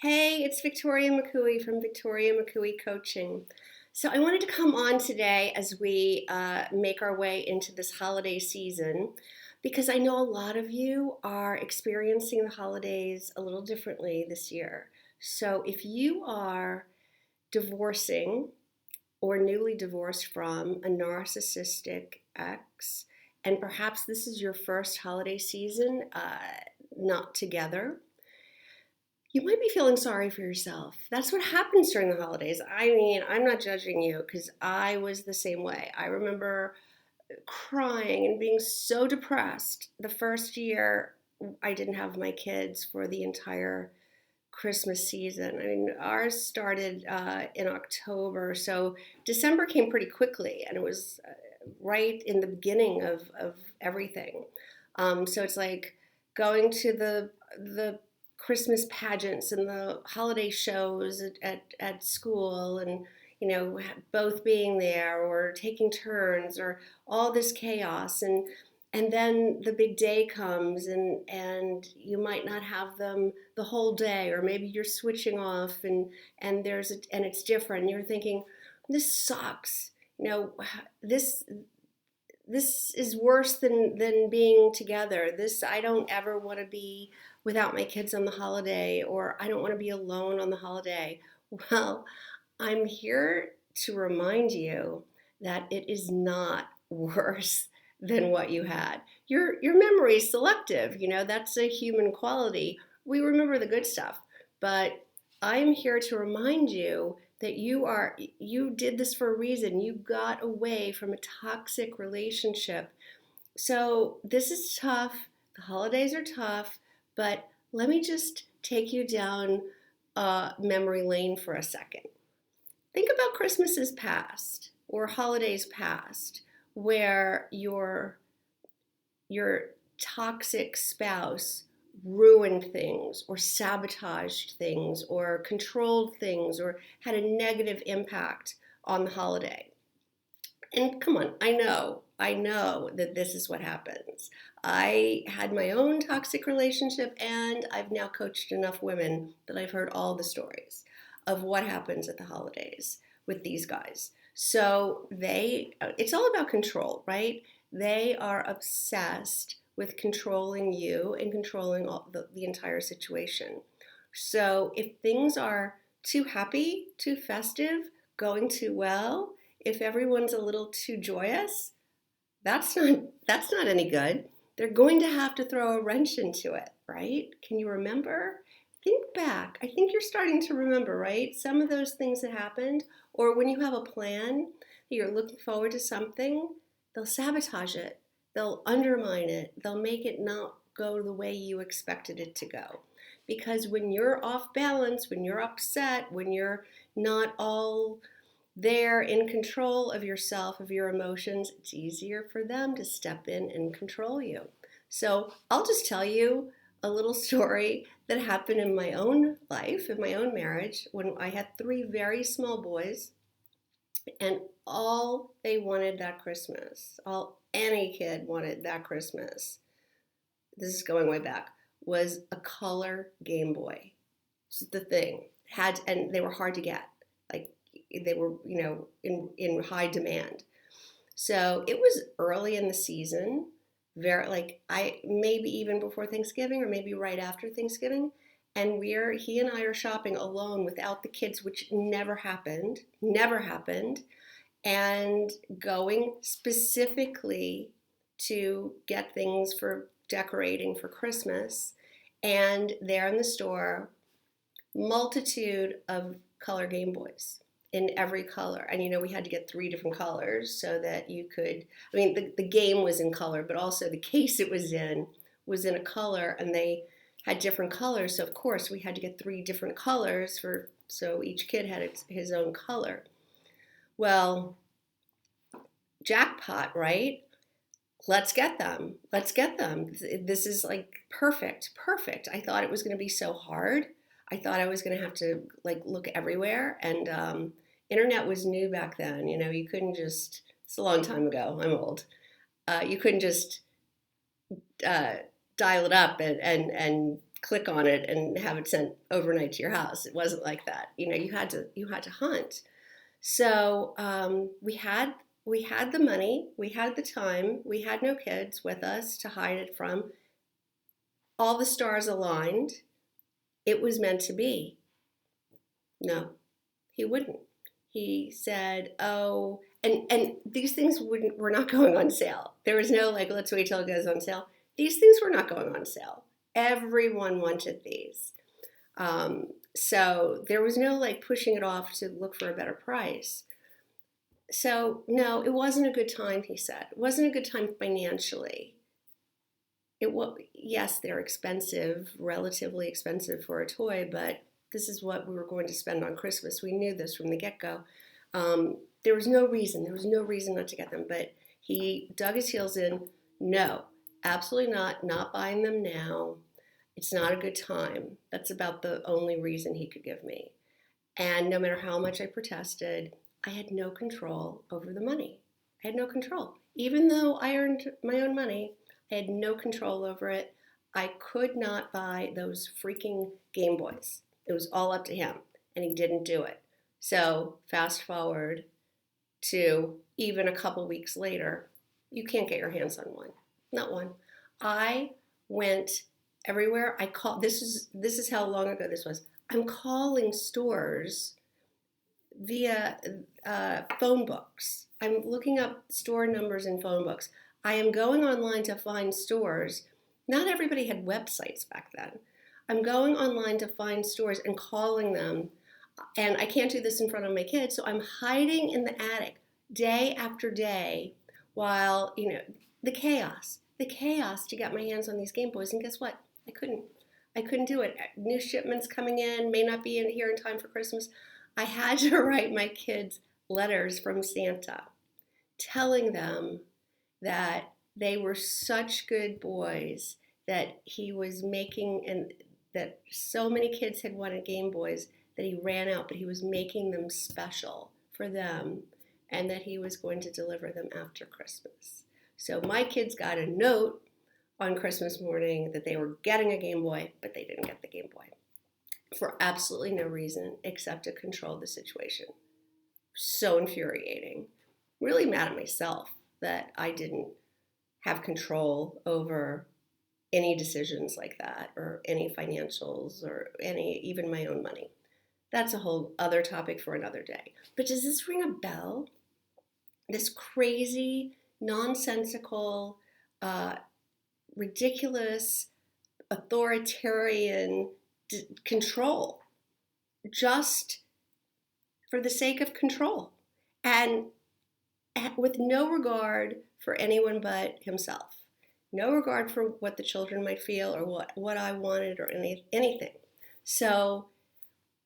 Hey, it's Victoria McCooey from Victoria McCooey Coaching. So I wanted to come on today as we make our way into this holiday season because I know a lot of you are experiencing the holidays a little differently this year. So if you are divorcing or newly divorced from a narcissistic ex, and perhaps this is your first holiday season not together, you might be feeling sorry for yourself. That's what happens during the holidays. I mean, I'm not judging you because I was the same way. I remember crying and being so depressed the first year I didn't have my kids for the entire Christmas season. I mean, ours started in October, so December came pretty quickly, and it was right in the beginning of everything. So it's like going to the Christmas pageants and the holiday shows at school, and both being there or taking turns or all this chaos, and then the big day comes, and you might not have them the whole day, or maybe you're switching off, and it's different, and you're thinking, this sucks. This this is worse than being together. This, I don't ever want to be without my kids on the holiday, or I don't want to be alone on the holiday. Well, I'm here to remind you that it is not worse than what you had. Your memory is selective, that's a human quality. We remember the good stuff, but I'm here to remind you that you did this for a reason. You got away from a toxic relationship. So this is tough. The holidays are tough, but let me just take you down memory lane for a second. Think about Christmases past or holidays past where your toxic spouse ruined things or sabotaged things or controlled things or had a negative impact on the holiday. And come on, I know that this is what happens. I had my own toxic relationship, and I've now coached enough women that I've heard all the stories of what happens at the holidays with these guys. So it's all about control, right? They are obsessed with controlling you and controlling the entire situation. So if things are too happy, too festive, going too well, if everyone's a little too joyous, that's not any good. They're going to have to throw a wrench into it, right? Can you remember? Think back. I think you're starting to remember, right? Some of those things that happened, or when you have a plan, you're looking forward to something, they'll sabotage it. They'll undermine it. They'll make it not go the way you expected it to go. Because when you're off balance, when you're upset, when you're not all there in control of yourself, of your emotions, it's easier for them to step in and control you. So I'll just tell you a little story that happened in my own life, in my own marriage, when I had three very small boys, and all they wanted that Christmas, all any kid wanted that Christmas, this is going way back, was a color Game Boy. This is the thing. And they were hard to get. Like, they were, in high demand. So it was early in the season, very, like, I maybe even before Thanksgiving or maybe right after Thanksgiving, and he and I are shopping alone without the kids, which never happened, and going specifically to get things for decorating for Christmas. And there in the store, multitude of color Game Boys in every color. And we had to get three different colors so that you could, the game was in color, but also the case it was in a color, and they had different colors. So of course we had to get three different colors so each kid had his own color. Well, jackpot, right? Let's get them. Let's get them. This is like perfect. I thought it was going to be so hard. I thought I was going to have to look everywhere. And internet was new back then. You couldn't just. It's a long time ago. I'm old. You couldn't just dial it up and click on it and have it sent overnight to your house. It wasn't like that. You had to hunt. So we had the money, we had the time, we had no kids with us to hide it from. All the stars aligned. It was meant to be. No, he wouldn't. He said, "Oh," and these things were not going on sale. There was no like, let's wait till it goes on sale. These things were not going on sale. Everyone wanted these. So there was no like pushing it off to look for a better price. So no, it wasn't a good time, he said. It wasn't a good time financially. It was, yes, they're expensive, relatively expensive for a toy, but this is what we were going to spend on Christmas. We knew this from the get-go. There was no reason not to get them, but he dug his heels in. No, absolutely not buying them now. It's not a good time. That's about the only reason he could give me. And no matter how much I protested, I had no control over the money. I had no control. Even though I earned my own money, I had no control over it. I could not buy those freaking Game Boys. It was all up to him, and he didn't do it. So fast forward to even a couple weeks later, you can't get your hands on one. Not one. I went everywhere. I called. This is how long ago this was. I'm calling stores via phone books. I'm looking up store numbers in phone books. I am going online to find stores. Not everybody had websites back then. I'm going online to find stores and calling them. And I can't do this in front of my kids, so I'm hiding in the attic day after day while, the chaos to get my hands on these Game Boys. And guess what? I couldn't do it. New shipments coming in, may not be in here in time for Christmas. I had to write my kids letters from Santa telling them that they were such good boys, that he was making, and that so many kids had wanted Game Boys that he ran out, but he was making them special for them, and that he was going to deliver them after Christmas. So my kids got a note on Christmas morning that they were getting a Game Boy, but they didn't get the Game Boy for absolutely no reason except to control the situation. So infuriating. Really mad at myself that I didn't have control over any decisions like that, or any financials, or even my own money. That's a whole other topic for another day. But does this ring a bell? This crazy, nonsensical, ridiculous, authoritarian control, just for the sake of control, and with no regard for anyone but himself. No regard for what the children might feel, or what I wanted, or anything. So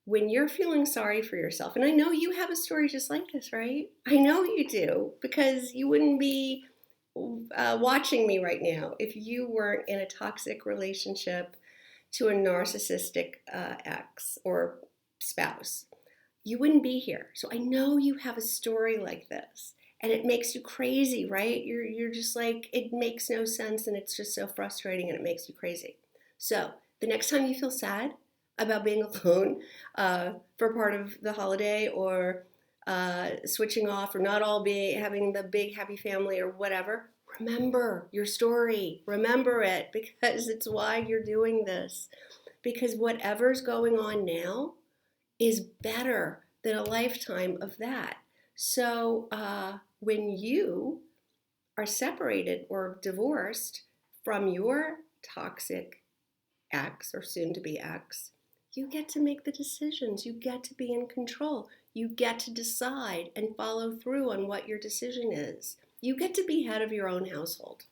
when you're feeling sorry for yourself, and I know you have a story just like this, right? I know you do, because you wouldn't be watching me right now if you weren't in a toxic relationship to a narcissistic ex or spouse. You wouldn't be here. So I know you have a story like this, and it makes you crazy, right? You're just like, it makes no sense, and it's just so frustrating, and it makes you crazy. So the next time you feel sad about being alone for part of the holiday, or switching off, or not all having the big happy family or whatever, remember your story. Remember it, because it's why you're doing this. Because whatever's going on now is better than a lifetime of that. So when you are separated or divorced from your toxic ex, or soon to be ex, you get to make the decisions. You get to be in control. You get to decide and follow through on what your decision is. You get to be head of your own household.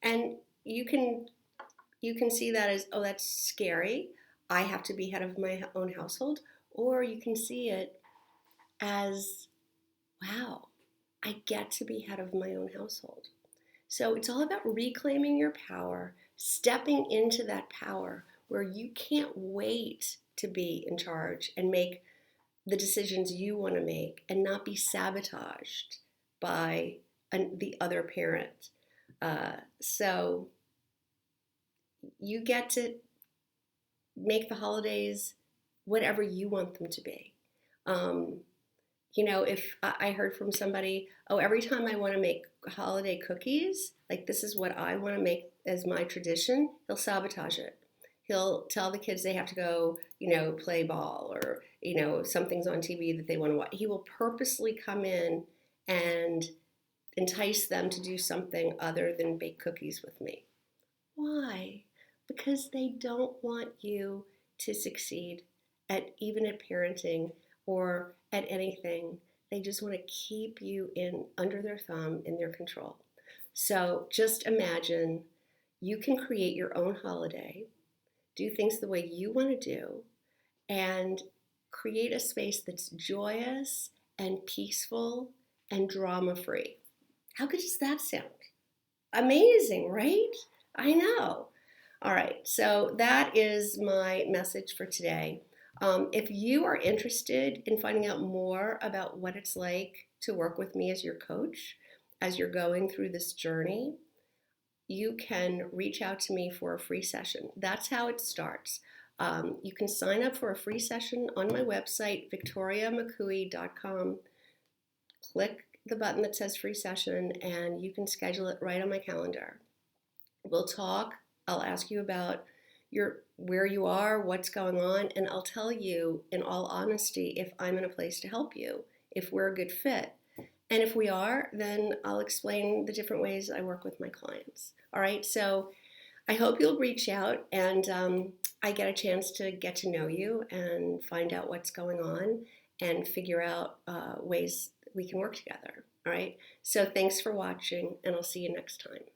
And you can see that as, oh, that's scary. I have to be head of my own household. Or you can see it as, wow, I get to be head of my own household. So it's all about reclaiming your power, stepping into that power where you can't wait to be in charge and make the decisions you want to make, and not be sabotaged by the other parent. So you get to make the holidays whatever you want them to be. Um, if I heard from somebody, oh, every time I want to make holiday cookies, like this is what I want to make as my tradition, he'll sabotage it. He'll tell the kids they have to go, play ball, or, something's on TV that they want to watch. He will purposely come in and entice them to do something other than bake cookies with me. Why? Because they don't want you to succeed even at parenting or at anything. They just want to keep you in under their thumb, in their control. So just imagine you can create your own holiday, do things the way you want to do, and create a space that's joyous and peaceful and drama free. How good does that sound? Amazing, right? I know. All right, so that is my message for today. If you are interested in finding out more about what it's like to work with me as your coach, as you're going through this journey, you can reach out to me for a free session. That's how it starts. You can sign up for a free session on my website, victoriamccooey.com. Click the button that says free session, and you can schedule it right on my calendar. We'll talk. I'll ask you about where you are, what's going on, and I'll tell you in all honesty if I'm in a place to help you, if we're a good fit. And if we are, then I'll explain the different ways I work with my clients. All right, so I hope you'll reach out and I get a chance to get to know you and find out what's going on and figure out ways we can work together. All right, so thanks for watching, and I'll see you next time.